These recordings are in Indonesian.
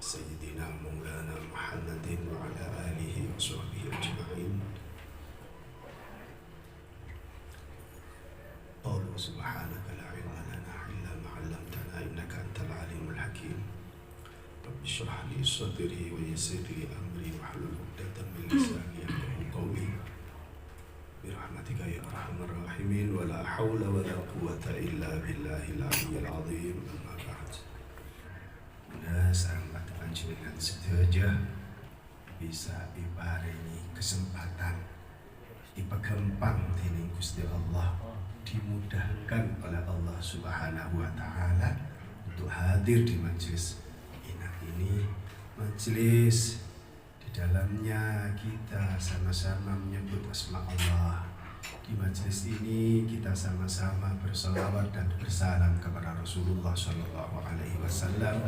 سيدنا مولانا محمد وعلى آله وصحبه أجمعين. قالوا سبحانك لا علم لنا إلا ما علمتنا إنك أنت العليم الحكيم. رب اشرح لي صدري ويسر لي أمري واحلل عقدة من لساني يفقهوا قولي برحمتك يا أرحم الراحمين ولا حول ولا قوة إلا بالله العلي العظيم. أما بعد. Sangat panjenengan sedaya bisa diparingi kesempatan dipegempang dening Gusti Allah, dimudahkan oleh Allah Subhanahu wa taala untuk hadir di majelis ini, majelis di dalamnya kita sama-sama menyebut asma Allah. Di majelis ini kita sama-sama berselawat dan bersalam kepada Rasulullah Shallallahu Alaihi Wasallam.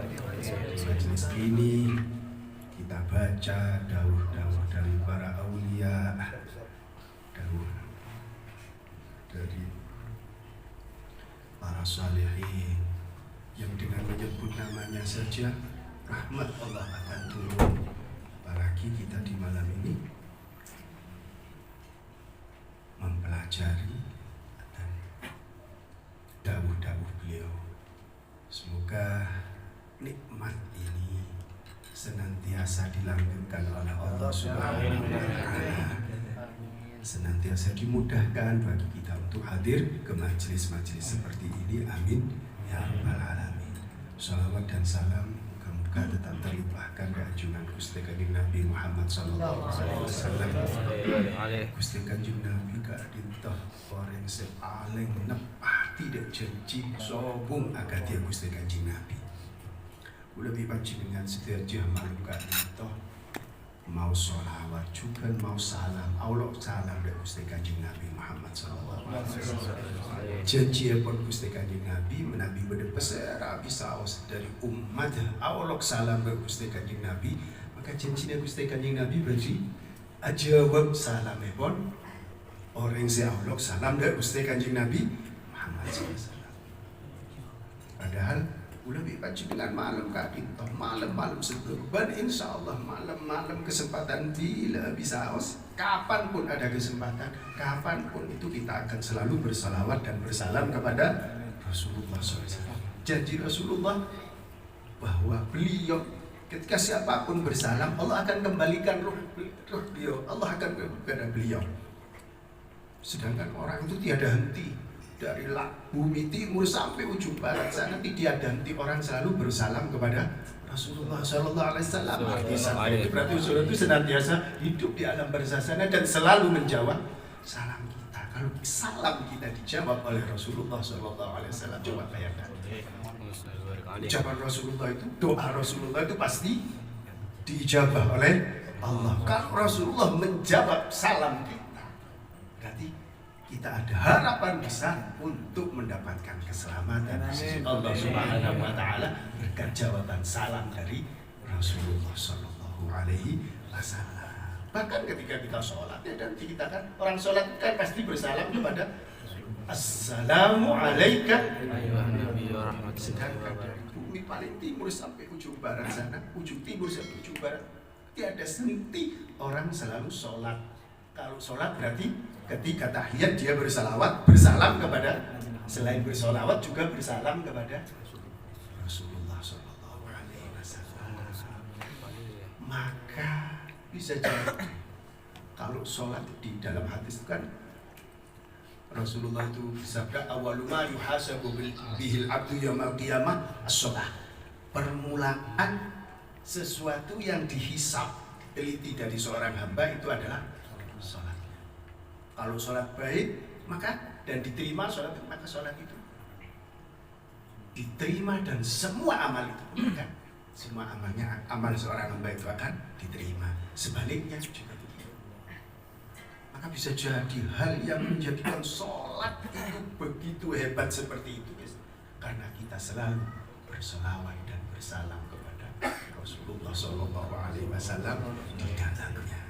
Di majelis ini kita baca dawuh-dawuh dari para aulia, dawuh dari para salihin yang dengan menyebut namanya saja rahmat Allah akan turun. Apalagi kita di malam ini mempelajari dan dawuh-dawuh beliau. Semoga nikmat ini senantiasa dilanggengkan oleh Allah Subhanahu wa taala, senantiasa dimudahkan bagi kita untuk hadir ke majelis-majelis seperti ini. Amin ya rabbal alamin. Salawat dan salam moga tetap terlimpahkan ke junjungan Gusti Kanjeng Nabi Muhammad sallallahu alaihi wasallam. Gusti Kanjeng Nabi kadintoh orang sing paling nepati dek janji sobung agak dia Gusti Kanjeng Nabi. Lebih panjenengan sedaya malum kadintoh mau sholawat juga mau salam Allah salam dek Gusti Kanjeng Nabi Muhammad sallallahu alaihi wasallam. Janji pun Gusti Kanjeng Nabi menabi bedepesera bisa dari umat Allah salam dek Gusti Kanjeng Nabi, maka janjinya Gusti Kanjeng Nabi berarti jawab salam pun orang si Allah salam dek Gusti Kanjeng Nabi Muhammad sallallahu alaihi wasallam. Padahal lebih panjenengan malam kadintoh malam-malam sebelum ban insyaallah malam-malam kesempatan bila bisa kapanpun ada kesempatan, kapanpun itu kita akan selalu bersalawat dan bersalam kepada Rasulullah SAW. Janji Rasulullah bahwa beliau ketika siapapun bersalam Allah akan kembalikan roh beliau, Allah akan kepada beliau. Sedangkan orang itu tiada henti. Dari bumi timur sampai ujung barat sana tidak henti orang selalu bersalam kepada Rasulullah Sallallahu Alaihi Wasallam. Berarti Rasulullah itu senantiasa hidup di alam barzah sana dan selalu menjawab salam kita. Kalau salam kita dijawab oleh Rasulullah Sallallahu Alaihi Wasallam, coba bayangkan. Ucapan Rasulullah itu, doa Rasulullah itu pasti dijawab oleh Allah. Kalau Rasulullah menjawab salam kita, berarti kita ada harapan besar untuk mendapatkan keselamatan di sisi Allah Subhanahu wa taala berkat jawaban salam dari Rasulullah sallallahu alaihi wasallam. Bahkan ketika kita sholat ya, dan kita kan orang sholat kan pasti bersalam kepada Assalamu alaika. Sedangkan dari bumi paling timur sampai ujung barat sana, ujung timur sampai ujung barat, tiada senti orang selalu sholat. Kalau sholat berarti ketika tahiyat dia bersalawat, bersalam kepada, selain bersalawat juga bersalam kepada Rasulullah Sallallahu Alaihi Wasallam. Maka bisa jadi kalau sholat di dalam hadis itu kan Rasulullah itu bersabda awwalu ma yuhasabu bihil abdu yaumil qiyamah as-shalah. Permulaan sesuatu yang dihisab teliti dari seorang hamba itu adalah sholat. Kalau sholat baik maka dan diterima sholat, maka sholat itu diterima dan semua amal itu kan semua amalnya, amal seorang hamba itu akan diterima. Sebaliknya juga begitu. Maka bisa jadi hal yang menjadikan sholat itu begitu hebat seperti itu karena kita selalu berselawat dan bersalam kepada Rasulullah Sallallahu Alaihi Wasallam di dalamnya.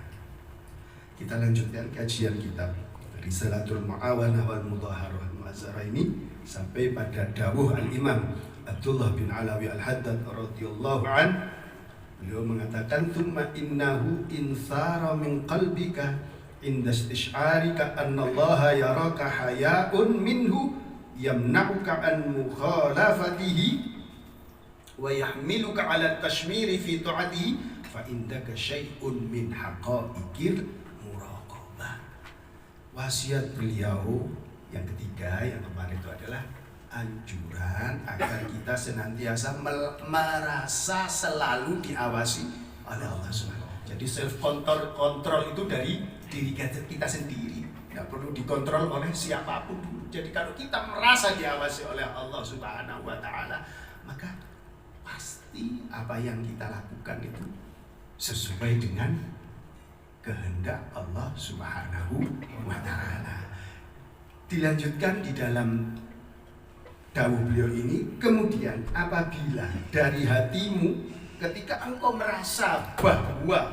Kita lanjutkan kajian kitab Risalatul Mu'awanah wal Mudhaharah al-Mu'azzarah ini sampai pada dawuh al-Imam Abdullah bin Alawi al-Haddad radhiyallahu an Beliau mengatakan thumma innahu insara min qalbika inda istish'arika anna Allah yaraka haya'un minhu yamna'uka an mukhalafatihi wa yahmiluka 'ala tashmiri fi ta'atihi fa indaka syai'un min haqa'iqil muraqabah. Wasiat beliau yang ketiga yang kemarin itu adalah anjuran agar kita senantiasa merasa selalu diawasi oleh Allah Subhanahu. Jadi self kontrol itu dari diri kita sendiri, tidak perlu dikontrol oleh siapapun dulu. Jadi kalau kita merasa diawasi oleh Allah Subhanahu wa taala, maka pasti apa yang kita lakukan itu sesuai dengan kehendak Allah Subhanahu wa taala. Dilanjutkan di dalam dawuh beliau ini, kemudian apabila dari hatimu ketika engkau merasa bahwa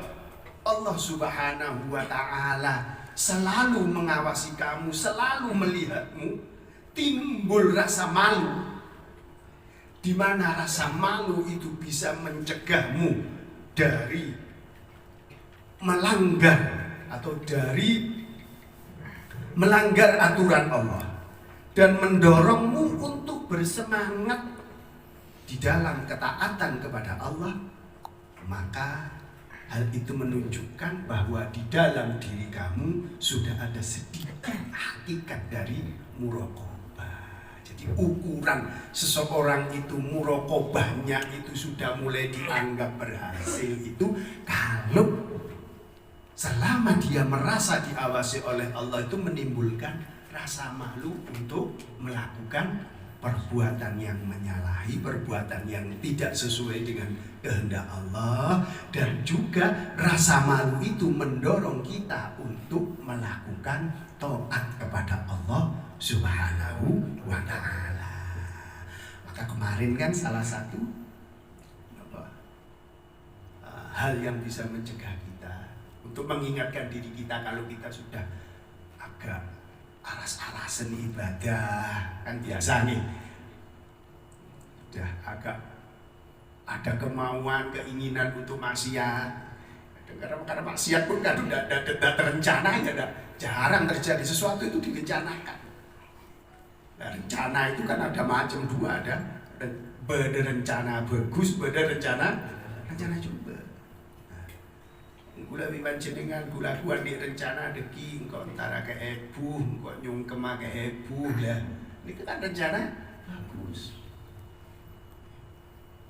Allah Subhanahu wa taala selalu mengawasi kamu, selalu melihatmu, timbul rasa malu, di mana rasa malu itu bisa mencegahmu dari melanggar atau dari melanggar aturan Allah dan mendorongmu untuk bersemangat di dalam ketaatan kepada Allah, maka hal itu menunjukkan bahwa di dalam diri kamu sudah ada sedikit hakikat dari muraqabah. Jadi ukuran seseorang itu muraqabahnya itu sudah mulai dianggap berhasil itu kalau selama dia merasa diawasi oleh Allah itu menimbulkan rasa malu untuk melakukan perbuatan yang menyalahi, perbuatan yang tidak sesuai dengan kehendak Allah, dan juga rasa malu itu mendorong kita untuk melakukan taat kepada Allah Subhanahu wa taala. Maka kemarin kan salah satu hal yang bisa mencegah kita untuk mengingatkan diri kita kalau kita sudah agak aras-arasan ibadah, kan biasa nih udah agak ada kemauan, keinginan untuk maksiat. Karena maksiat pun kan tidak terencana, jarang terjadi. Sesuatu itu direncanakan. Nah, rencana itu kan ada macam dua, ada berencana bagus, berencana juga. Kula bimbang jenengan kula kuat di rencana deki engkau antara ke ebuh, engkau nyungkem ke ebuh lah. Ini kan rencana bagus.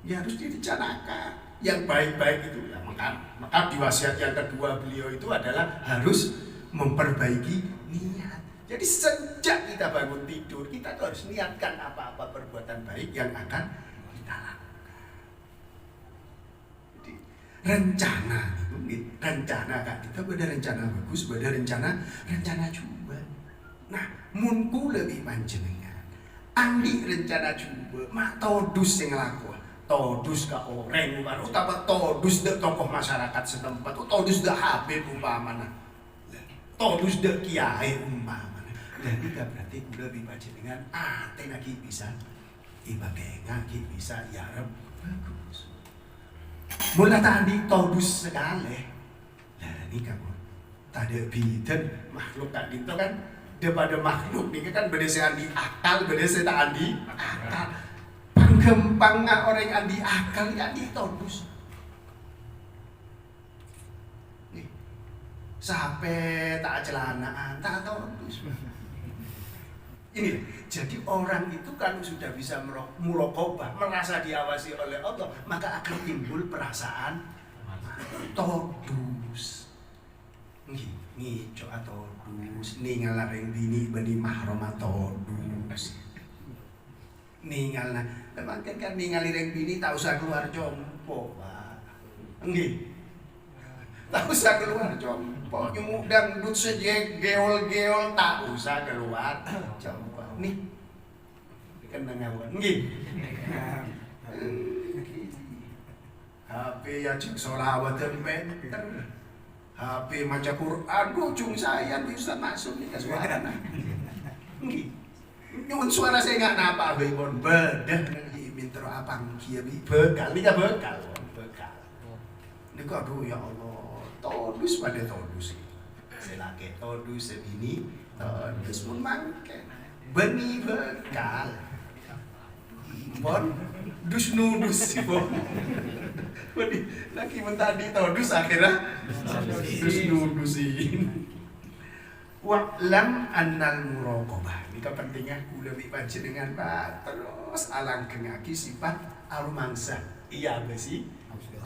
Ya harus direncanakan yang baik-baik itu. Ya, maka di wasiat yang kedua beliau itu adalah harus memperbaiki niat. Jadi sejak kita bangun tidur, kita tuh harus niatkan apa-apa perbuatan baik yang akan kita lakukan. Rencana kan kita ada rencana bagus, ada rencana juga. Nah, munku lebih panjenengan andi rencana juga mak todus sing laku, todus ka orang baru utama todus dek tokoh masyarakat setempat, todus dek habib umpamana, todus dek kiai umpamana. Jadi berarti lebih panjenengan ate lagi bisa ibadah lagi bisa ya Rabb bagus. Mula tadi todus sekali. Nah ini kamu tadi bidan makhluk tadi itu kan daripada makhluk ini kan berdasar andi akal, berdasar tak andi akal. Panggempang orang andi akal ya andi todus. Nih sampai tak celanaan tak todus. Ini jadi orang itu kalau sudah bisa muraqabah, merasa diawasi oleh Allah, maka akan timbul perasaan todus. Ngico todus, ningal ring bini bani mahram todus. Ningal memang kan ningal ring bini tak usah keluar jompo, Pak. Nggih. Tak usah keluar jompo, nyumudang dut segeol-geol tak usah keluar jompo. Nih, kena ngawan, nggih. HP ya cek solawat dan benter, HP maca Quran, ujung saya bisa masuk nih ke suara. Nggih, nyuwun suara saya nggak napa, bebon bedah nanti minta apa kia bekal, nih bekal. Niku aduh ya Allah, todus pada todus. Selake todus sebini, todus pun mangke. Beni bekal. Bon, dus nudus sih bon. Wadi laki mentadi todus akhirnya dus nudusin. Wa'lam annal muraqabah. Ini pentingnya kula panjenengan Pak terus alangkeng aki sifat almangsa. Iya besi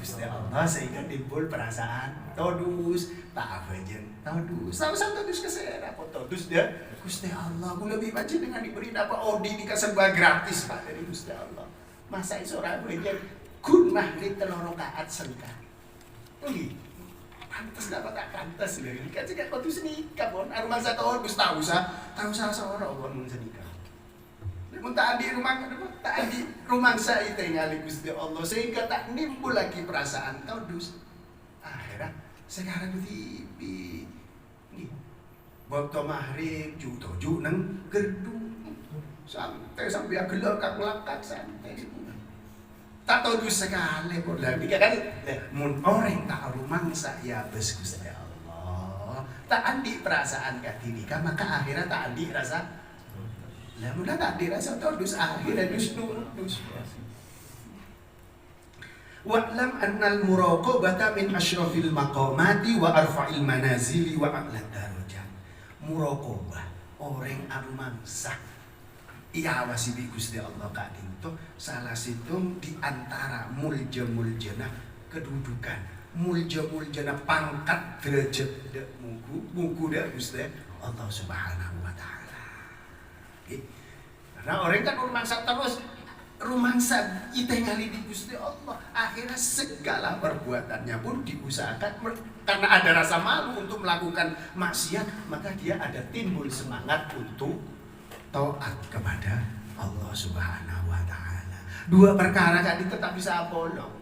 Gusti Allah sehingga timbul perasaan todus, tak abejen todus. Sama-sama todus kesera apa todus dia Gusti Allah. Kula panjenengan diberi apa odi dikasembah gratis Pak dari Gusti Allah. Masa iso ora abejen kun mahli 3 rakaat sengkang. Nggih. Pantes dapat tak pantes lho iki kan cek kudu senikah bon arep masa tahu Gus tahu soro bon mun senikah mun tak di rumah saya tinggal Gusti Allah sehingga tak nimbul lagi perasaan todus akhirnya sekarang tipi nih waktu maghrib ju nang gerdu santai sampai gelek kak ngelakat santai tak todus sekali pun lah ini kan mun orang tak rumangsa ya bes Gusti Allah tak andi perasaan katika maka akhirnya tak andi rasa lah mudah tak andi rasa todus akhirnya dus wa'lam annal muraqabata min asyrafil maqamati wa arfa'il manazili wa a'la darajat muraqabah orang arumangsa iya wasibi Gusti Allah kadin tuh salah situng di antara mulja-muljana kedudukan mulja-muljana pangkat derajat dek mugu dek Gusti Allah Subhanahu wa taala. Karena orang kan rumangsa terus rumangsa itengali di Gusti Allah akhirnya segala perbuatannya pun diusahakan karena ada rasa malu untuk melakukan maksiat maka dia ada timbul semangat untuk taat kepada Allah Subhanahu wa taala. Dua perkara kan itu tak bisa bolong.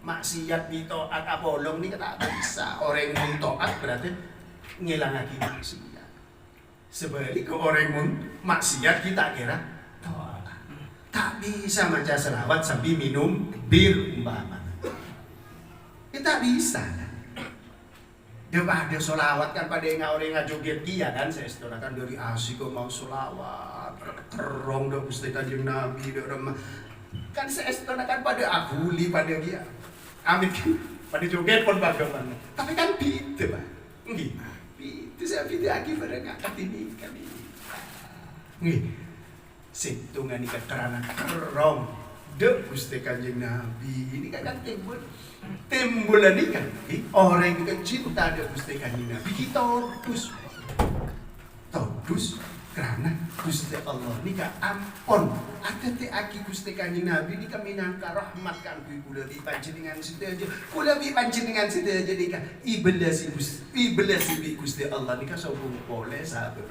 Maksiat di taat bolong ini tak bisa. Orang yang taat berarti ngilang lagi maksiat. Sebaliknya orang yang maksiat kita kira taat. Tak bisa maca selawat sambil minum bir umpama. Kita bisa kan? Dia pada solawat kan pada yang orang ngajoget dia kan saya kan dari asik kok mau solawat terong dah Gusti Kanjeng Nabi dah kan saya kan pada ahuli pada dia amit pada joget pun bagaimana tapi kan gitu Pak nggih itu saya video lagi pada ngangkat ini kan nggih situngan ini keterangan terong dah Gusti Kanjeng Nabi ini kan timbulan ini kan orang yang cinta ada Gusti Kanjeng Nabi kita todus karena Gusti Allah ini kan ampun ada aki Gusti Kanjeng Nabi ini kan minangka rahmat kan kula di panjenengan sedaya kula di panjenengan sedaya jadi kan ibelas Gusti Allah ini kan sobong boleh sahabat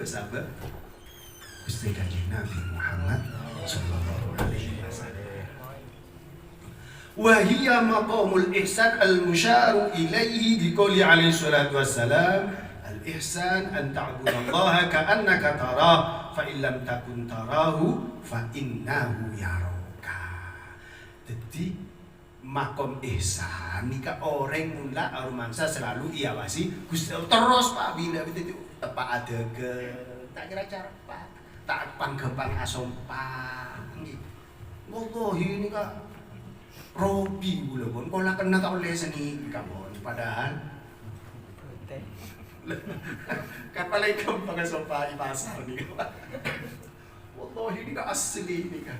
Gusti Kanjeng Nabi Muhammad sallallahu alaihi wasallam. Wahiyya maqamul ihsan al-musyaru ilaihi biqouli alaihi salatu wassalam al-ihsan an ta'budallaha ka'annaka tarah fa in lam takun tarahu fa innahu yaraka. Jadi makom ihsan nika orang mula arumangsa selalu iawasi Gusti Allah terus Pak bila itu tepak ada ke tak kira cara Pak tak panggepang asompa nggih. Wallahi ini Kak Robi gula pun, kalau kena tak boleh seni kamu. Padahal, kapalay kamu pakai sopa di pasar ni kan. Wallahi ini kan asli ni kan,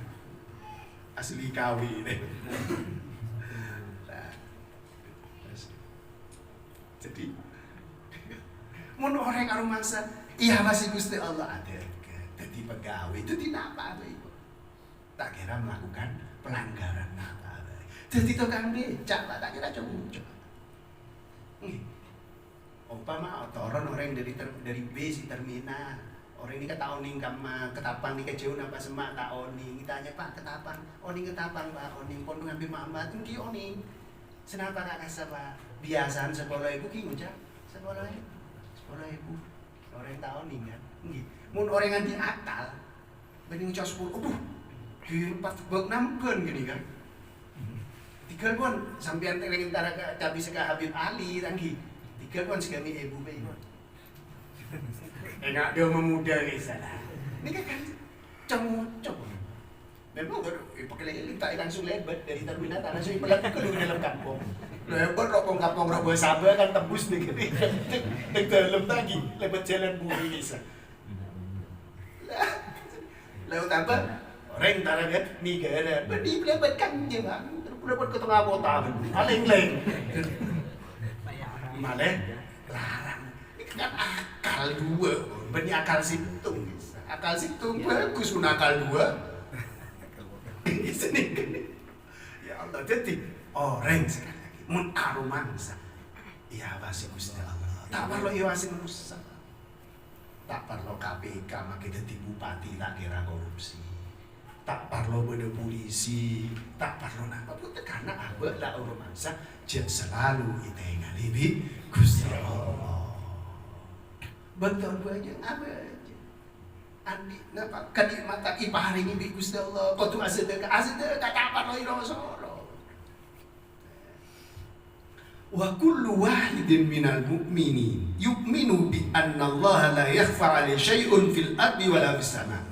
asli kawi ni. Jadi, mun orang arumangsa, iya masih Gusti Allah ada. Jadi pegawai itu tidak apa-apa itu. Tak kira melakukan pelanggaran apa. Jadi tukang becak Pak tak kira coba. Umpama orang dari base terminal. Orang ini kata oning kama ketapang ni kejauh apa semak tak oning. Kita tanya Pak ketapang, oning ketapang Pak, oning pun ngambil mamat tinggi oning. Senapa kak kasa Pak? Biasaan sekolah ibu ki ngucap sekolah ibu. Orang tak oning kan. Mun orang nganti akal, bening ngucap 10. Aduh, di 4 bak 6 kan gini kan. Tiga pun sampean tengeng antara cabi seka Habib Ali tanggi. Tiga pun segami ibu bayi. Enak dia memuda ni salah. Ni kan cocok. Memang pakai tak langsung lebat dari terminal langsung berlaku keluar dalam kampung. Lebat kampung rokok sabar kan tembus ni kan. Dek dalam lagi lebat jalan buri ni sah. Lalu apa? Orang tara dia ni kan. Beri lebat kan je kan. Lebat ke tengah kota. Aling-ling. Malah larang. Ini kan akal dua. Beri akal situng. Akal situng bagus pun akal dua. Sini. Ya Allah, jadi orang sekali lagi mun arumangsa. Ya wasi Gusti Allah. Tak perlu iwasi manusia. Tak perlu KPK makin dadi bupati tak kira korupsi. Tak perlu beda polisi, tak perlu apa pun karena abah lah arumangsa je selalu kita ngalibi Gusti Allah. Betul banyak abah. Andi napa kenikmatan ipah hari ini bi Gusti Allah kau tu asal kapan lo iro solo wa kullu wahidin minal mu'minin yu'minu bi anna Allah la yakhfa 'alaihi syai'un fil ardi wala fis sama'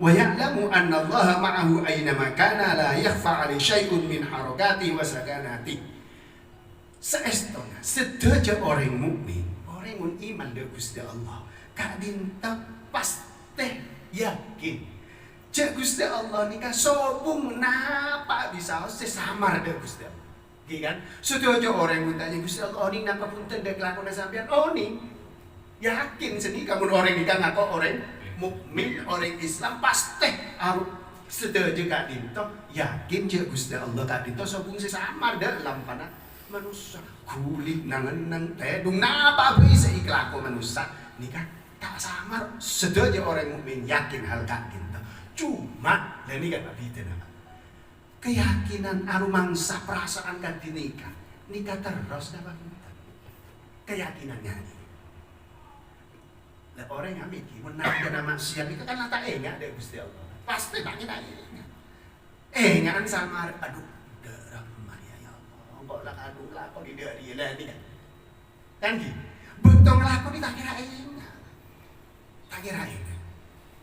wa ya'lamu anna Allah ma'ahu aina ma kana la yakhfa 'alaihi syai'un min harakati wa sakanati. Saestona sedaya orang mukmin orang mun iman dengan Gusti Allah kadinta pas teh yakin cek Gusti Allah ni kan sobung napa bisa sesamar deh Gusti Allah kan setuju orang bertanya Gusti Allah ni napa punten dek lakon sampean ni yakin seni kamu orang ni kan ngaku orang mukmin orang Islam pasti harus setuju kak dinto yakin cek Gusti Allah kak dinto sobung sesamar deh lampana manusia kulit nangan tedung napa bisa ikhlako manusia ni kan tak sama sedaya orang mukmin yakin hal kakin cuma dan ini kan abdi keyakinan arumangsa perasaan kan dinikah terus dapat keyakinannya ini lah orang yang mikir menang nama siap itu kan tak enggak deh Gusti Allah pasti tak kita enggak sama aduh derang Maria ya Allah kok lah aduh lah kok di dia lah ini kan gitu betul lah kok tak kira enggak tak kirain,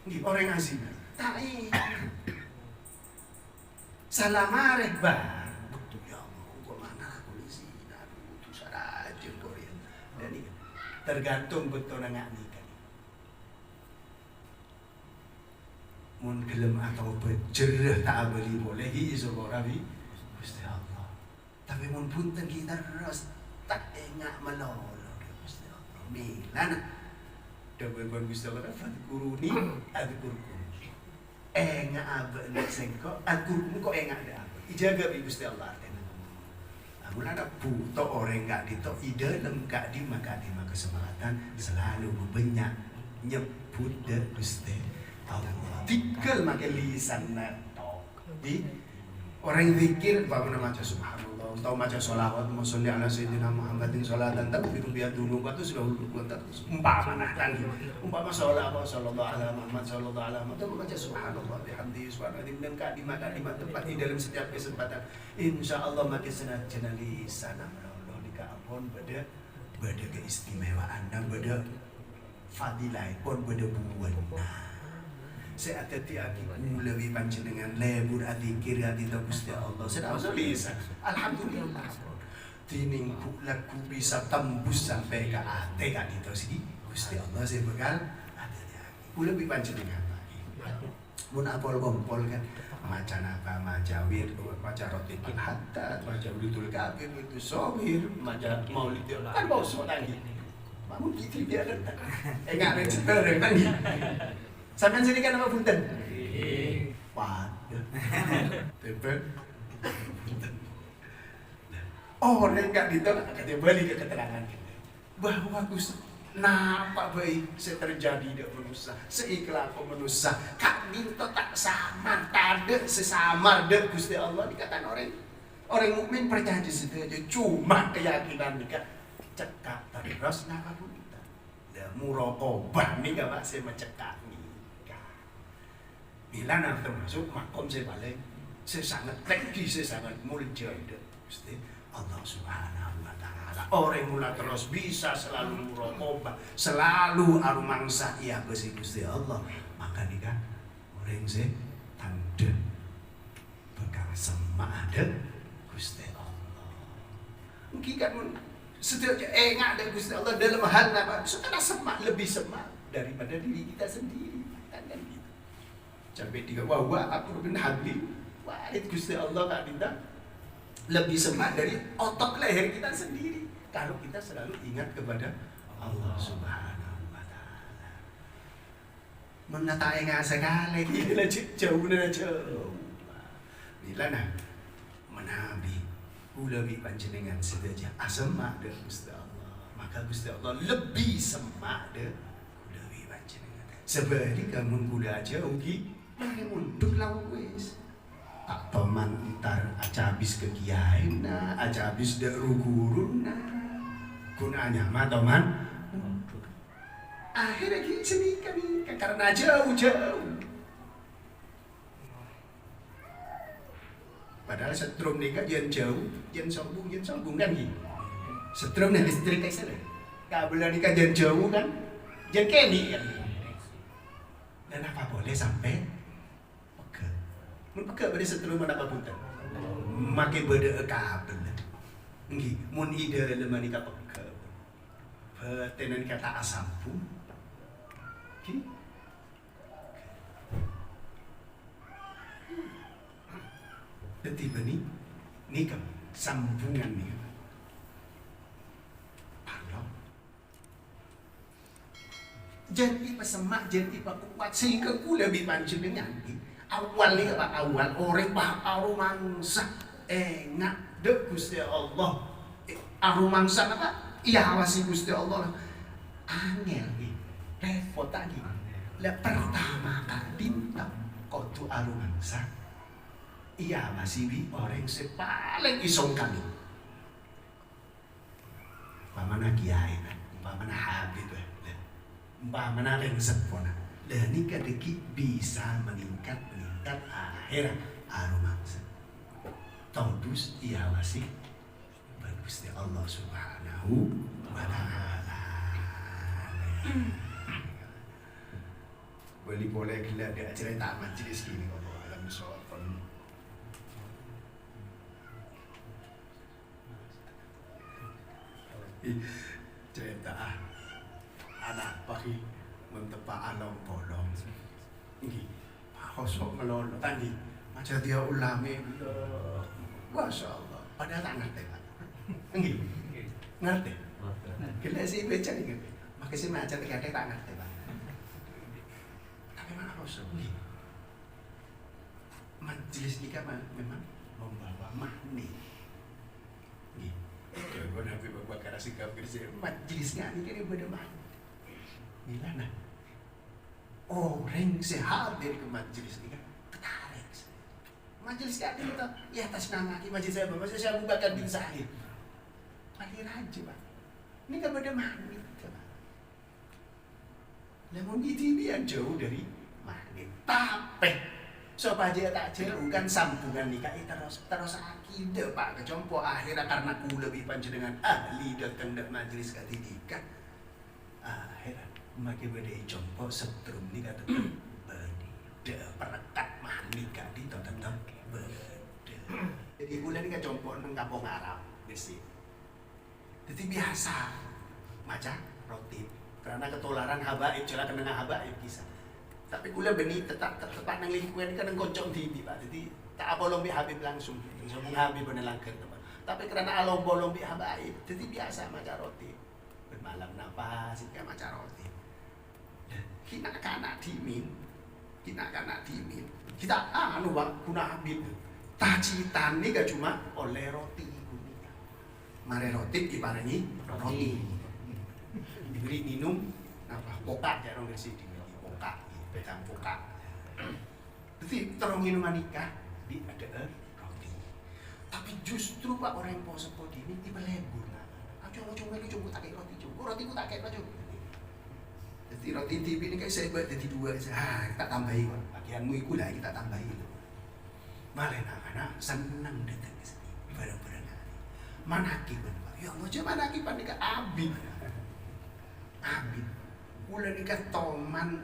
di orang asing, tak salah marah bar, betul ya Allah, kok mana aku di sini, aduh tu salah aja Korea, dan ini tergantung betul nggak nikah, mun gelem atau berjerah tak beli boleh iso rabi, Gusti Allah, tapi mun punten kita terus tak enggak melolo, Gusti Allah, milana. Dapat Gusti Allah fadkuruni adkurkum. Enggak abah nak sengko adkurkum kok enggak ada apa. Ijaga bi Gusti Allah artinya. Namun ada buto orang enggak dito ide lengkap di maka kesempatan selalu berbanyak nyebut de Gusti Allah. Tikal makai lisan nato. Di orang zikir bagaimana macam subhanallah atau macam sholawat sholli ala sayyidina Muhammadin sholatan takfiru biha dzunub itu sudah umpama sholawat sallallahu ala Muhammad sallallahu ala Muhammad itu macam subhanallah bihamdihi subhanallah dan kalimat-kalimat tepat di dalam setiap kesempatan insyaallah makin senajan lisan Allah dikampun beda keistimewaan dan beda fadilah pun beda buan saya hati aku lebih panjenengan lebur hati kiri hati Gusti Allah sedang bisa alhamdulillah tining laku bisa tembus sampai ke hati kan itu sih Gusti Allah saya bekal lebih panjenengan lagi mun apol kompol kan macan apa majawir maca roti hatta maca ulul kabir itu sobir maca maulid kan mau soal lagi bangun gitu dia enggak ada cerita lagi sampean sini kan apa punten? Waduh. Tebel. Orang enggak ditolak kata balik ke keterangan bahwa Gusti napa baik terjadi di manusia seikhlas manusia kak minta tak samar tade sesamar de Gusti Allah dikatakan orang mukmin percaya saja cuma keyakinan nikah cekak terus napa pun kita muraqabah nih gak masih mencekak bila nak termasuk makom saya balik saya sangat tinggi saya sangat mulia Gusti Allah Subhanahu wa taala. Orang mula terus bisa selalu muraqabah, selalu arumangsa iya Gusti Allah. Maka nika orang se tanda bekal semak ada Gusti Allah. Mungkin kan setiapnya enggak ada Gusti Allah dalam hal apa? Karena semak lebih semak daripada diri kita sendiri. Kan gitu. Sampai tiga wah aku bin habli. Wah itu Gusti Allah Kak Dinda lebih semak dari otot leher kita sendiri kalau kita selalu ingat kepada Allah Subhanahu wa taala. Menatai sekali gila jauh. Bila nah menabi ulawi panjenengan sedaja asemak de Gusti Allah. Maka Gusti Allah lebih semak de ulawi panjenengan. Sebab kamu kula jauh ki mari mundur lawes. Tak teman ntar aja habis ke kiai na, aja habis dek guru na, gunanya mah teman. Akhirnya gini sini kami karena jauh. Padahal setrum ni kan jangan jauh, jangan sombong kan gitu. Setrum ni istri kayak sana. Kabelan ni kan jangan jauh kan, jangan keni kan. Dan apa boleh sampai mun peka pada setrum mana kabutan make beda kabel nggih mun ide lemani ka peka tenan kata asampu ki dadi bani nika sambungan nih Allah jadi pesemak jadi kuat sehingga kula lebih panjenengan awal ni apa awal orang bah arumangsa enak de Gusti Allah arumangsa apa iya awasi Gusti Allah angel ni repot lagi lah pertama kali kudu arumangsa iya masih bi orang sepaling isong kami pamana kiai pamana habib pamana rengsep pona dan ini kadeki bisa meningkat akhirat arumangsa todus iya masih bagus di Allah Subhanahu wa taala. Boleh gila dia cerita majlis gini kalau dalam soal cerita anak pagi mentepak alam bolong nggih kosok melolo tadi macam dia ulame Masya Allah padahal tak ngerti Pak nggih ngerti kena sih baca nih maka sih macam kadang tak ngerti Pak tapi mana kosok nggih majelis nikah memang membawa makna nggih kalau Nabi Bakar sikap kerja majelisnya ini kan beda makna gimana orang sehat dari ke majelis ini kan tertarik majelis tadi kita ya atas nama majelis saya majelis Abu Bakar bin Sa'id paling raja Pak ini kan beda magnet Pak namun itu biar jauh dari magnet tapi siapa aja tak jauh kan sambungan nikah terus akidah Pak kecompo akhirnya karena ku lebih panjenengan ahli datang dari majelis ketiga akhirnya makin beda jompo setrum ni kata beda perekat mah nikah di tetap beda. Jadi bulan ni kan jompo nang kampung Arab besi. Jadi biasa macam roti karena ketularan habaib celah kena habaib kisah. Tapi gula beni tetap nang lingkungan kan nang koncong TV Pak. Jadi tak apa lombi habib langsung. Sambung habib benar langkah teman. Tapi karena alom bolong bi habaib jadi biasa macam roti. Bermalam nafas kayak macam roti. Kita kanak dimin, kita anu bang kuna habib, tacitan ni gak cuma oleh roti kuning, mare roti ibaratnya roti, diberi minum apa pokak ya orang bersih diberi pokak, pedang pokak, jadi terong minuman nikah di ada roti, tapi justru pak orang yang poso ini tiba lebur lah, coba tak kayak roti ku tak kayak baju. Jadi roti TV ini kayak saya buat jadi dua saja. Kita tambahin bagianmu ikut lah kita tambahin. Malah anak-anak senang datang ke sini bareng-bareng. manakib. Ya Allah, cuma manakib nika abid. Abid. Kula nika toman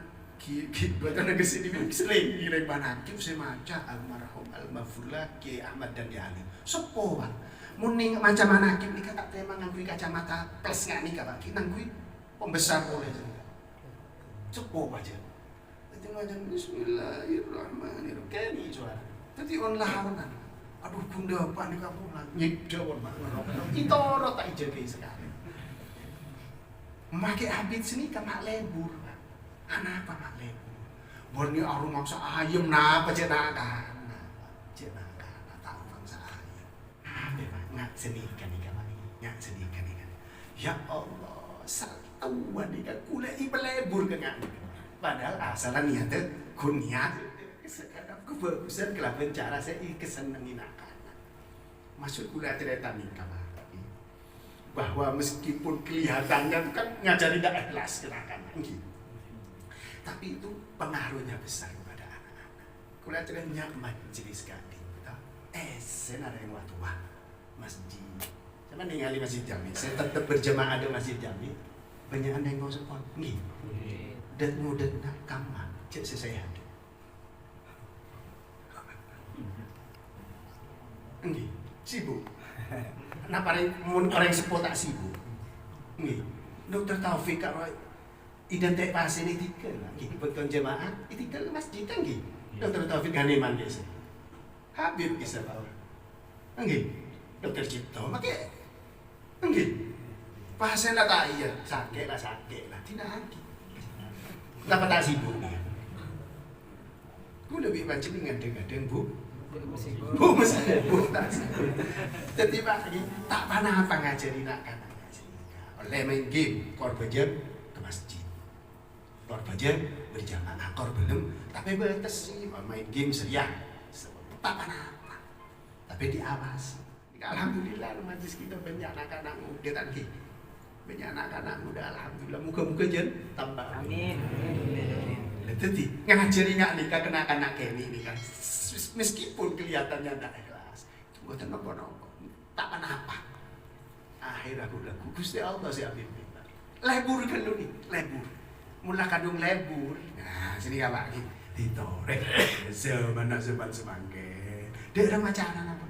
buatan negeri sini sering ngirim manakib saya maca almarhum almarhumlah Ki Ahmad dan Ali. Sopo Pak. Muning maca manakib nika tak tema nganggo kacamata plus ngak nika Pak. Ki nanggo pembesar oleh. Sopo aja. Dadi maca bismillahirrahmanirrahim. Kene suara. Dadi on lahanan. Aduh bunda apa nih kamu nyedawon Pak. Itoro tak jaga sekali. Make abid sini kan mak lebur Pak. Kenapa mak lebur? Borni arum maksa ayam napa cek nakan. Cek nakan tahu bangsa ayam. Pak ngak seni kan ikan Pak. Ngak seni kan ikan. Ya Allah, satuan ikan kula iba lebur ke ngak. Padahal asalan niatnya kun niat. Sekarang kebagusan kelaban cara saya kesenengin anak-anak. Maksud kula cerita nikah bahwa meskipun kelihatannya kan ngajari tidak ikhlas anak-anak gitu, tapi itu pengaruhnya besar kepada anak-anak. Kula cerita nyaman jenis gading. Sen ada yang waktu masjid. Sama ningali masjid Jami. Saya tetap berjamaah ada masjid Jami. Banyak yang mau support gitu. Dan mudah nak kamar cek saya ada. Nggih, sibuk. Nah, orang sepuh tak sibuk. Nggih. Dokter Taufik karo identik pasien itikal. Nggih, betul jemaah itikal masjid nggih. Dokter Taufik Ganeman biasa. Habib bisa tahu. Nggih. Dokter Cipto make. Nggih. Pasien lah tak iya, sakit lah. Tidak lagi. Kenapa tak sibuk? Gue lebih baca dengan Bu. Bu tak sibuk. Jadi Pak, tak pernah apa ngajari nak kan oleh main game, kor belajar ke masjid, kor belajar berjamaah, kor belum, tapi batas sih main game seriah, tak pernah apa, tapi diawasi. Alhamdulillah majlis kita banyak anak-anak muda tadi, banyak anak-anak muda, alhamdulillah muka-muka jen tambah. Amin. Jadi ngajari nggak nikah anak-anak ini kan. Meskipun kelihatannya tidak ikhlas, itu bukan nopo-nopo, tak apa. Akhir aku lagu Gusti Allah si Habib. Lebur kan lu nih, lebur. Mula kadung lebur. Nah, sini ya Pak, ditorek. Semana semangke. Dia ada macam apa?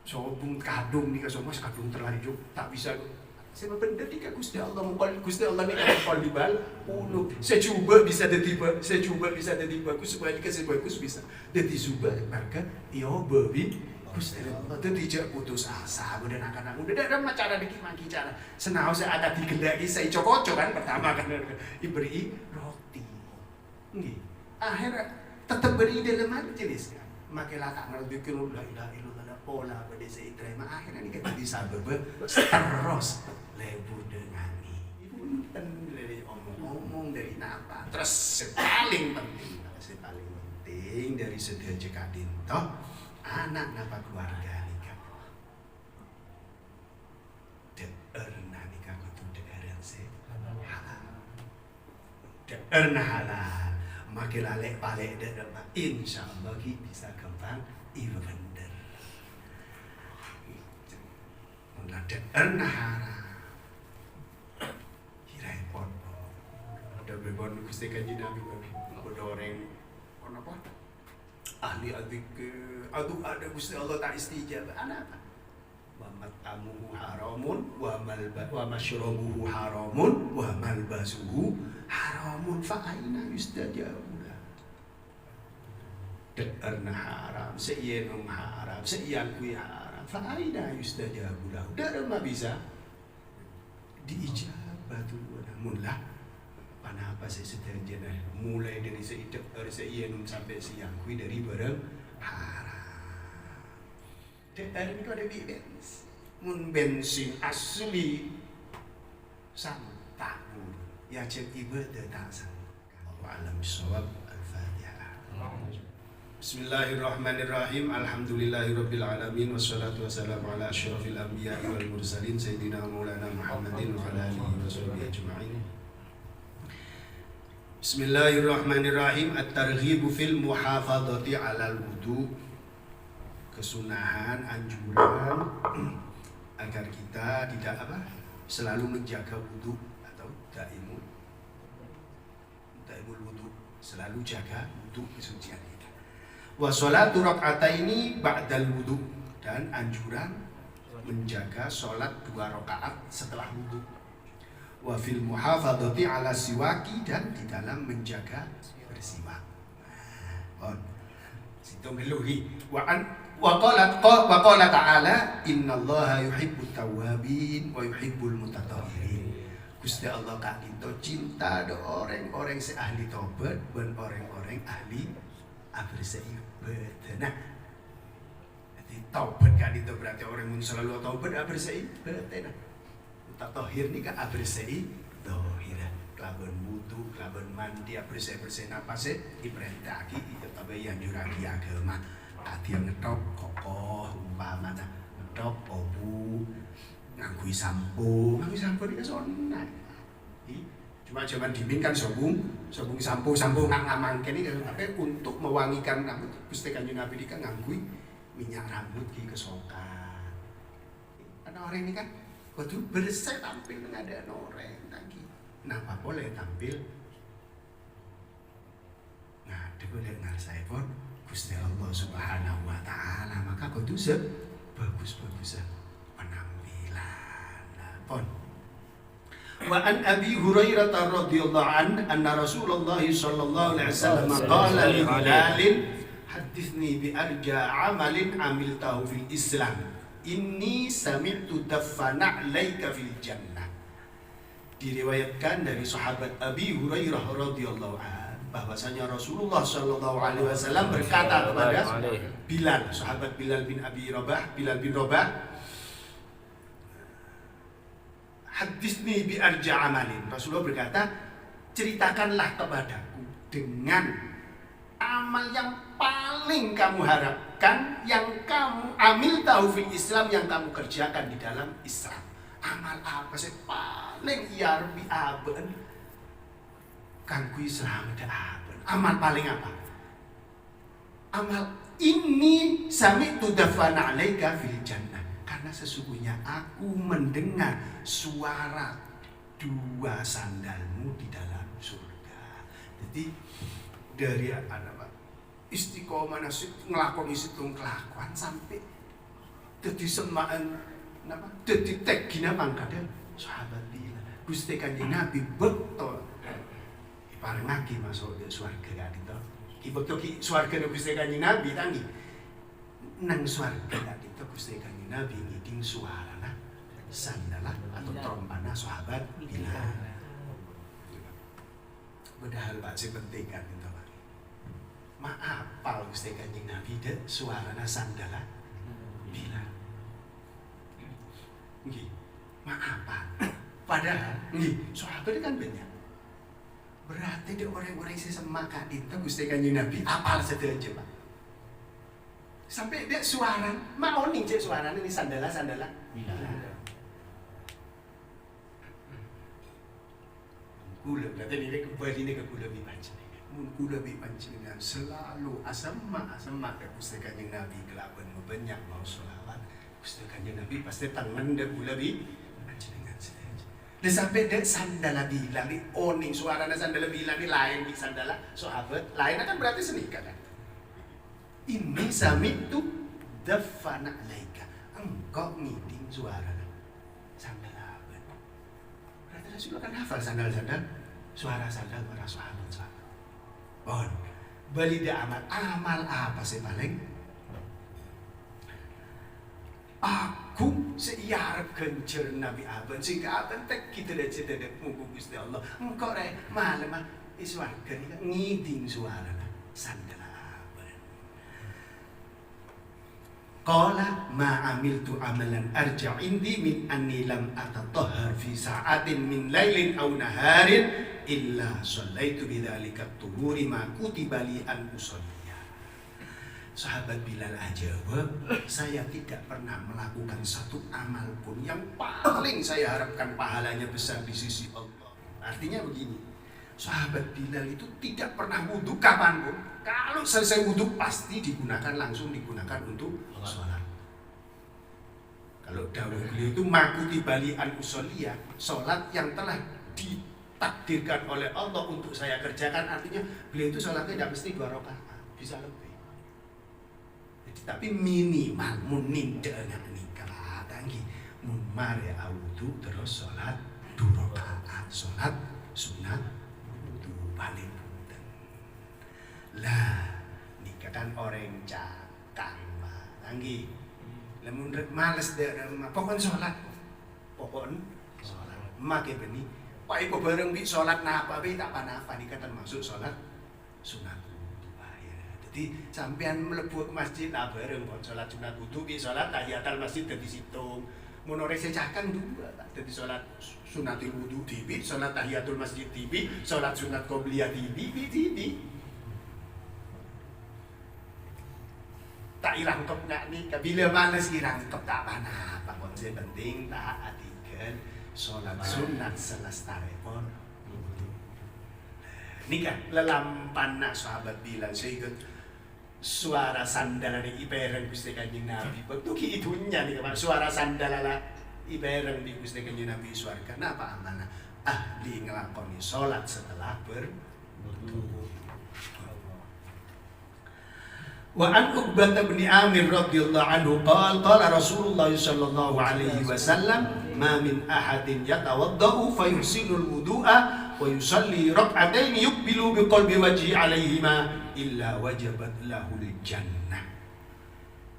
Sobung kadung nih, semua kadung terlanjur tak bisa. Saya bener nih Gusti Allah mukul Gusti Allah nih kalau dibal ulu. Saya coba bisa jadi bagus supaya dikasih bagus bisa. Jadi coba maka yo babi Gusti Allah tidak putus asa. Udah anak-anak udah ada cara gimana cara. Senau saya ada digendaki saya cocok kan pertama kan diberi roti. Nggih. Akhirnya tetap beri dalam majelis kan. Makilah tak ngerti la ilaha illallah pola pada saya terima akhirnya ini kita bisa terus lebur dengan ini punten dari omong-omong dari napa terus paling penting dari sedaya jekadin toh anak napa keluarga nikah deerna nikah kudu deeren se halal deerna halal makin lalek balik deer insyaallah bisa kembang ibu bener ada ernahara repot ada bebon Gusti Kanjeng Nabi ada orang apa ahli adik adu ada Gusti Allah tak istijabah anak apa wa mat'amuhu haramun wa masyrabuhu haramun wa malbasuhu haramun fa aina yustajabu lah deerna haram seiyeung haram seiyan kuwi haram fa'aida yustajabu lahu. Dari mana bisa diijabah tu namun lah panapa saya seterjana mulai dari seiyenum sampai siang kui dari barang haram. Dan itu ada bensin, mun bensin asli santamu ya cek ibadah tak sangka. Alam sawab al-Fatihah. Bismillahirrahmanirrahim. Alhamdulillahirabbil alamin wassalatu wassalamu ala asyrafil anbiya'i wal mursalin sayyidina maulana Muhammadin wa ala alihi washabihi ajma'in. Bismillahirrahmanirrahim. At-targhibu fil muhafadzati 'alal wudu. Kesunahan anjuran agar kita tidak selalu menjaga wudu atau daimul wudu, selalu jaga wudu kesucian kita. Wa sholatu rak'ataini ba'dal wudu, dan anjuran menjaga sholat 2 rakaat setelah wudu. Wa fil muhafadzati ala siwaki, dan di dalam menjaga bersiwak. Situ ngeluhi. Wa qala ta'ala innallaha yuhibbut tawwabin wa yuhibbul mutatahhirin. Gusti Allah kak itu cinta do orang-orang se ahli tobat dan orang-orang ahli bersih. Nah, jadi tobat kak itu berarti orang yang selalu tobat bersih. Nah, mutatahhir ni kak bersih. Dohira kelaban wudu, kelaban mandi bersih napase diperintahki itu tapi yang juragi agama. Tadi yang ngetop kokoh umpamanya ngetop obu ngangguin sampo ini kan sunat. Cuma zaman dimin kan sobung sampo nggak ngamangken ini tapi untuk mewangikan rambut Gusti Kanjeng Nabi ini kan ngangguin minyak rambut ki kesokan. Karena orang ini kan kudu bersih tampil mengadaan orang lagi. Kenapa boleh tampil? Nah, boleh ngarsai pun Gusti Allah Subhanahu wa taala, maka kudu bagus-bagusan penampilan. Pon. Wa an Abi Hurairah radhiyallahu an anna Rasulullah sallallahu alaihi wasallam qala li Bilal hadithni bi arja amalin amiltahu fil Islam inni sami'tu daffana 'alaika fil jannah. Diriwayatkan dari sahabat Abi Hurairah radhiyallahu an bahwasanya Rasulullah Shallallahu Alaihi Wasallam berkata kepada Bilal, sahabat Bilal bin Rabah, hadisni bi arja amalin. Rasulullah berkata, ceritakanlah kepadaku dengan amal yang paling kamu harapkan, yang kamu amil tahu fil Islam, yang kamu kerjakan di dalam Islam. Amal apa sih paling yarbi aben? Kangku Islam ada apa? Amal paling apa? Amal ini sami'tu dafana 'alaika fil jannah. Karena sesungguhnya aku mendengar suara 2 sandalmu di dalam surga. Jadi dari istiqomah nasib ngelakoni situng kelakuan sampai jadi semaan jadi tegina pangkatnya sahabat dia Gusti Kanjeng Nabi betul parang ngaki masuk ke swarga kan itu. Betul ki swarga Gusti Kanjeng Nabi tangi. Nang swarga kan itu Gusti Kanjeng Nabi ngiding suarana sandalah atau trompana sahabat Bilal. Padahal Pak sing penting kan itu Pak. Maapal Gusti Kanjeng Nabi dek suarana sandalah Bilal. Nggih. Maapal. Padahal nggih sahabat kan banyak. Berarti dia orang-orang yang semakan itu Gusti Kanjeng Nabi apal sedaya Pak. Sampai dia suara, mau nih cek suara ini sandalah. Kula berarti ini kembali ini ke kula bipanjenengan. Mun kula bipanjenengan selalu asema ke Gusti Kanjeng Nabi kelaban banyak mau selawat. Gusti Kanjeng Nabi pasti tangan dan kula bipanjenengan. Dan sampai dek sandala bilang nih, oning suaranya sandala bilang nih lain di sandala sahabat lain kan berarti senika kan. Ini sami'tu dafana 'alaika. Engkau ngiding suaranya sandala. Berarti Rasulullah kan hafal sandal-sandal suara sandal para sahabat. Bon, bali dia amal apa sih paling? Aku seiarap kencer Nabi Aben sehingga Aben tak kita dah cerita dek muka Gusti Allah. Engkau rey malam iswarga ni ngiding suara sandal Aben. Qala ma amiltu amalan arja indi min anni lam atatahhar fi sa'atin min lailin aw naharin illa shallaitu bidzalika at-tuhuri ma kutiba li an usalli. Sahabat Bilal jawab, saya tidak pernah melakukan satu amal pun yang paling saya harapkan pahalanya besar di sisi Allah. Artinya begini, sahabat Bilal itu tidak pernah wudhu kapanpun. Kalau selesai wudhu pasti langsung digunakan untuk sholat. Kalau dawuh beliau itu makuti balian usoliyah, sholat yang telah ditakdirkan oleh Allah untuk saya kerjakan. Artinya beliau itu sholatnya tidak mesti 2 rakaat, bisa lebih. Jadi, tapi minimal munindanya nikah tanggi mun mare audu terus sholat 2 rakaat, sholat sunat wudu paling punten. Lah nikah kan orang cakang tanggi. Lamun males dek pokon sholat, pokon sholat. Make beni, pak ibu bareng bi sholat napa bi tak panapa nikah termasuk sholat sunat wudu. Ya. Jadi sampean mlebu ke masjid lah bareng pon sholat sunat wudu bi sholat tahiyatul masjid dadi situng. Mun ora secakan dua dadi sholat sunatul wudu tibi, sholat tahiyatul masjid tibi, sholat sunat qobliyah tibi. Tak irangkep nak nih, bila males irangkep tak apa-apa. Konsep penting tak adikan sholat sunat selestarepon. Ini kan lelampan nak sahabat bilang saya ikut suara sandal dari ibareng Gusti Kanjeng Nabi. Betul itunya nih kawan, suara sandal ala ibareng di Gusti Kanjeng Nabi suara. Kenapa amanah ahli ngelakoni sholat setelah berwudu. Wa an Uqbah bin Amir radhiyallahu anhu qala Rasulullah sallallahu alaihi wasallam ma min ahadin yatawaddau fa yuhsinul wudu'a wa yusalli rak'atayn yuqbilu biqalbi wajhi alaihima illa wajabat lahul jannah.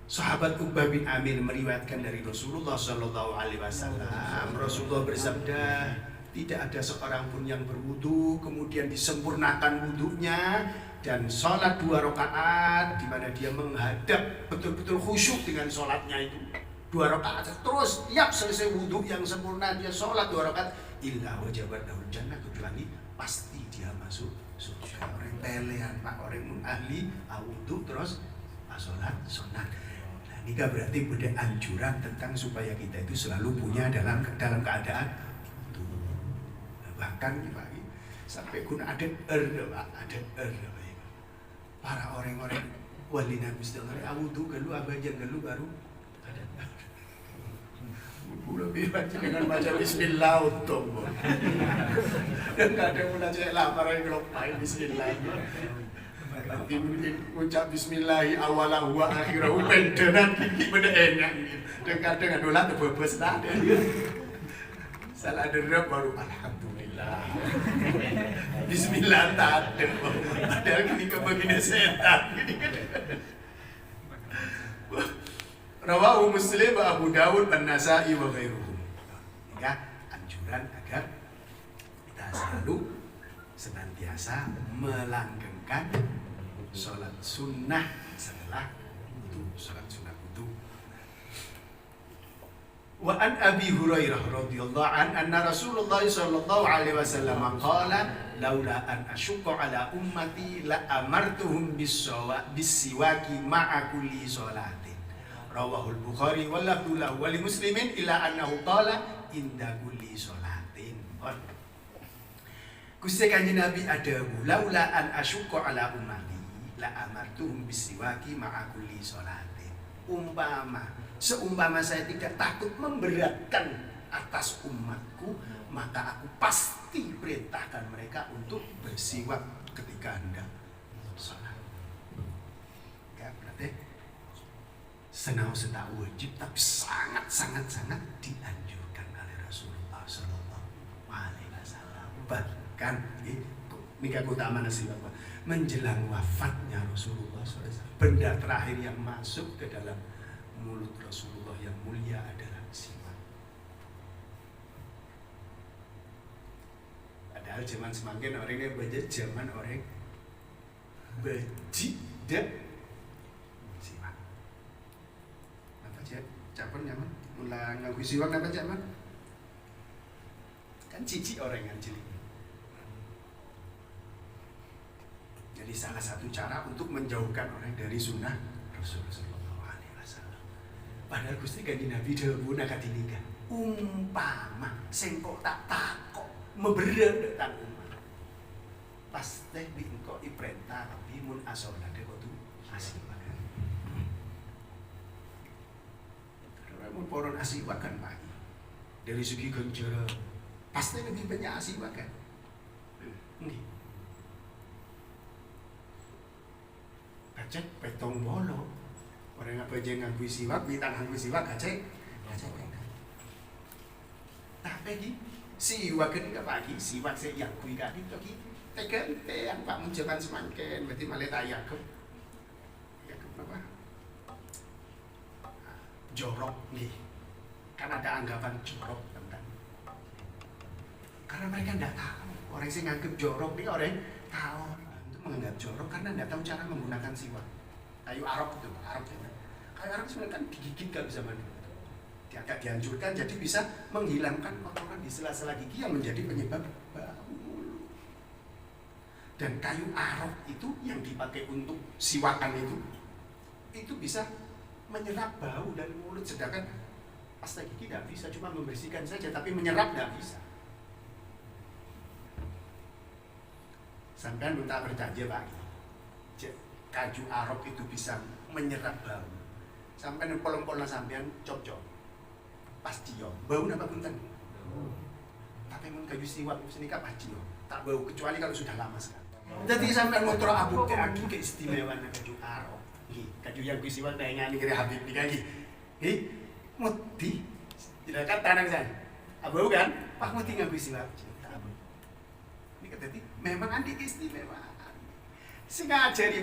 Sahabat Uqbah bin Amir meriwayatkan dari Rasulullah sallallahu alaihi wasallam, Rasulullah bersabda, tidak ada seorang pun yang berwudu kemudian disempurnakan wudunya dan sholat 2 rakaat di mana dia menghadap betul-betul khusyuk dengan sholatnya itu 2 rakaat terus tiap selesai wudu yang sempurna dia sholat 2 rakaat illa wajabat lahul jannah, kecuali pasti dia masuk surga. Orang pelehan pak, orang ahli wudu terus sholat sunat. Nah ini kan berarti ada anjuran tentang supaya kita itu selalu punya dalam keadaan wudu. Bahkan pak sampai kuna ada para orang-orang wali Nabi sedang wudu galu abajan galu baru ada lebih baca dengan baca bismillah untung dan kadang mulai cek lapar yang ngelopain bismillah tapi ucap bismillah awalahu wa akhirahu pendenan gigi benda enak dan kadang adolah tebebes tak salah derap baru alhamdulillah bismillah tak ada padahal ketika begini setan Rawahu Muslim wa Abu Dawud dan Nasa'i wa ghairuhum. Ya, anjuran agar kita selalu senantiasa melanggengkan sholat sunnah setelah wudu, sholat sunnah wudu. Wa an Abi Hurairah radhiyallahu anna Rasulullah sallallahu alaihi wasallam qala laula an asyqa ala ummati la amartuhum bis-siwaki ma'a kulli sholatin. Rawahul Bukhari wal lafdhu lahu wa li Muslimin illa annahu qala inda kulli sholatin. Gusti Kanjeng Nabi ada laula an asyqa ala ummati la amartuhum bis-siwaki ma'a kulli sholatin. Seumpama saya tidak takut memberatkan atas umatku, maka aku pasti perintahkan mereka untuk bersiwak ketika hendak sholat. Ya, berarti senau wajib, tapi sangat dianjurkan oleh Rasulullah Sallallahu Alaihi Wasallam. Bahkan ini keutamaan nasi bapak menjelang wafatnya Rasulullah SAW, benda terakhir yang masuk ke dalam mulut Rasulullah yang mulia adalah siwak. Padahal zaman semakin orangnya baca zaman orang bejidak siwak. Apa sih? Capon nyaman? Mula ngaku siwak apa zaman? Kan cici orang yang cilik. Jadi salah satu cara untuk menjauhkan orang dari sunnah Rasulullah. Padahal Gusti Kanjeng Nabi dawuh nak kadinika umpama sengkok tak takok mebereng tentang umat pasti engko iprentah tapi mun asolade kudu asih. Namun poron asiwak kan Pak. Dari segi ganjaran pasti lebih banyak asiwak kan. Kacek petong bolo. Orang apa aja nganggu siwak, bintang nganggu siwak kacek. Tapi lagi siwak kan enggak pagi, siwak saya yang kui kali lagi. Tekan yang Pak menjaban semangken, berarti malah tayak ke. Ya apa? Jorok nih. Karena ada anggapan jorok tentang. Karena mereka tidak tahu. Orang yang nganggap jorok nih orang tahu. Itu menganggap jorok karena tidak tahu cara menggunakan siwak. Kayu arok itu, arok ya. Kayu arok sebenarnya kan digigit kalau bisa mandi. Dia agak dihancurkan jadi bisa menghilangkan kotoran di sela-sela gigi yang menjadi penyebab bau. Dan kayu arok itu yang dipakai untuk siwakan itu bisa menyerap bau dan mulut, sedangkan pasta gigi tidak bisa, cuma membersihkan saja, tapi menyerap tidak bisa. Sampai minta berjanji lagi, kayu arok itu bisa menyerap bau. Sampai polong-polong sampean cocok, pasti yo bau apa punten. Tapi mun kayu siwak senika pasti yo tak bau, kecuali kalau sudah lama sekali. Jadi sampean motor abu aki keistimewaan kayu arok. Kayu yang kuisiwan dengan ini kira Habib nih kaki. Muti, tidak kan tanang saya. Abu kan? Pak muti nggak kuisiwan. Ini kata memang anti keistimewaan. Saya ngajari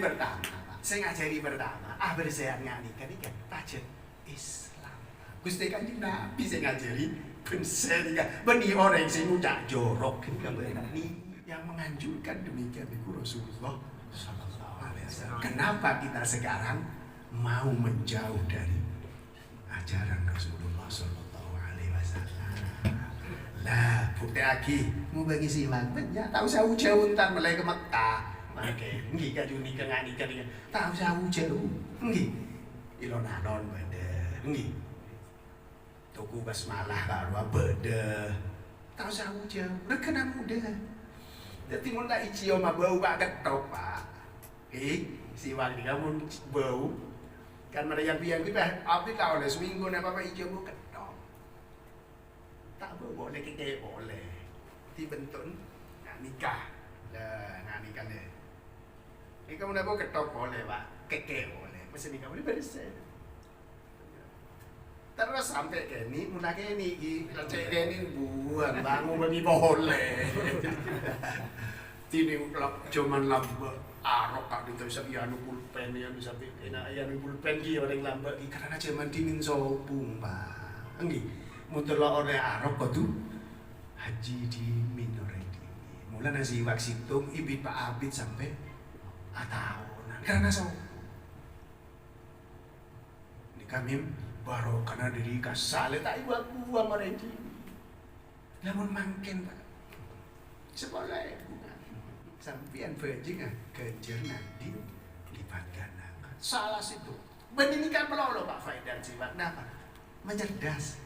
pertama. Bersehat ngani kan ikan tajen Islam. Gusti Kanjeng Nabi saya ngajari bensehat beni orang sing ngucap jorok kan ini yang menganjurkan demikian itu Rasulullah. Kenapa kita sekarang mau menjauh dari ajaran Rasulullah Sallallahu Alaihi Wasallam? Lah, bukti lagi mau bagi siwak banyak. Tahu saya jauh ntar mulai ke Mekah. Oke, nggih kaju nikah ngani kan. Tahu saya jauh, nggih. Ilon-alon beda, nggih. Tuku basmalah karo beda. Tahu saya jauh, rekena muda. Jadi mulai icio mah bau Pak ketok Pak. Siwak di kamu bau kan mereka yang kita api kau oleh seminggu apa hijau bu ketok tak boleh kita boleh dibentuk nggak nikah deh ini kamu nak ketok boleh Pak keke boleh mesti nikah boleh bersih terus sampai ke ini mulai ke ini cek ini buang bangun bagi boleh ini cuman lambak arok kak dito sa iyano pulpen yan sabi ina iyano pulpen gi orang lambat gi karena zaman dimin sobung Pak. Nggih. Mutula ore arok kudu haji di minoredi. Mula nasi wak situng ibit Pak Abid sampai tahunan karena sobung. Ini kami baru karena diri kasale tak ibu buang meredi. Namun makin Pak. Sekolah sampian bajingan ganjar nanti lipat gandakan salah situ bandingkan melolo Pak Faidan siwak kenapa mencerdas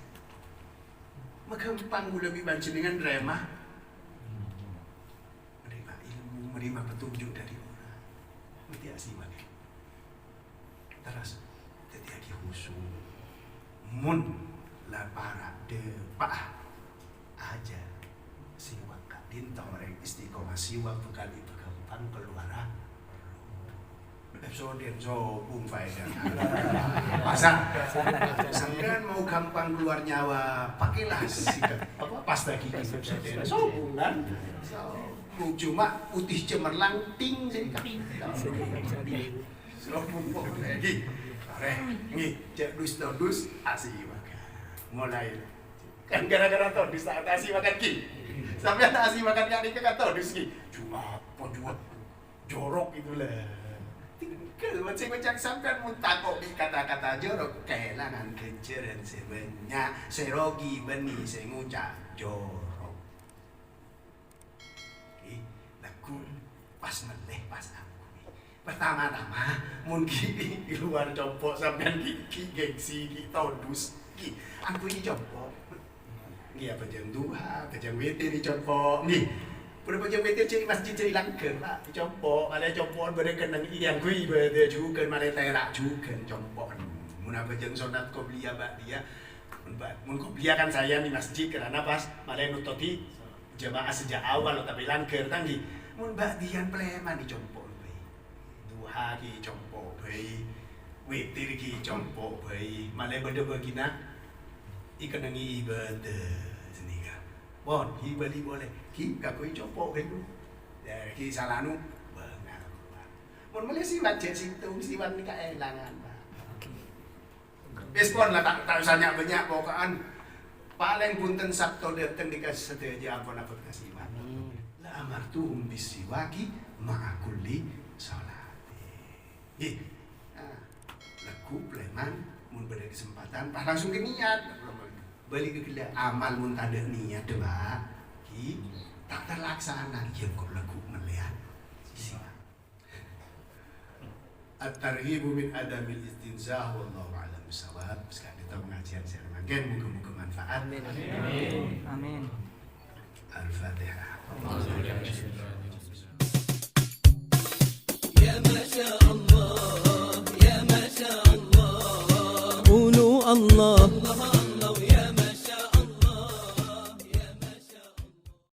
mengempang lebih banci dengan remah menerima ilmu menerima petunjuk dari orang mesti siwak terus jadi lagi khusus mun la para de Pak aja siwak dinta orang istiqomah siwak bekali berkembang keluar episode sobung faedah pasang sampean mau gampang keluar nyawa pakailah apa pasta gigi sobung kan cuma putih cemerlang ting sobung lagi ini cek dus asiwak mulai kan gara-gara todus tak asih makan ki sampai tak asih makan yang ini kan todus ki cuma apa jorok itulah tinggal macam-macam sampai muntakok di kata-kata jorok kehilangan kejaran sebanyak serogi benih sengucap jorok lagu pas meleh pas aku pertama-tama mungkin di luar compok sampai ki gengsi ki todus ki aku ini compok nggih apa jam 2, apa jam witir dicopok nggih pura jam witir ciri masjid ciri langkeun Pak dicopok ada copokan bare kenang yang kui bare juga malah terak juga compok mun apa jam sunat qobliyah ba'diyah Mun kopiah kan saya di masjid karena pas malah nututi jamaah sejak awal lo tabilan keur tanggi mun badian pleman dicompo bae duha ki compo bae witir ki compo bae malah beda bagina ikan nangi ibadah sini kan bon ki bali boleh ki kakoi compo bae tu ya ki salanu benar mun malah siwat cek situ siwat ni ka elangan Respon lah tak usah banyak pokoknya paling punten Sabtu datang dikasih setia ampun kasih iman. La amartuhum bisiwaki ma'akulli salati. Lagu pleman mun pada kesempatan pas langsung ke niat. Balik ke amal mun tak ada niat dewa ki tak terlaksana yang kau lagu melihat. At-tarhibu min adamil istinzah wallahu a'lam bisawab. Sekarang kita pengajian share makin muka-muka manfaat. Amin. Amin. Al-Fatihah. Ya Masya Allah.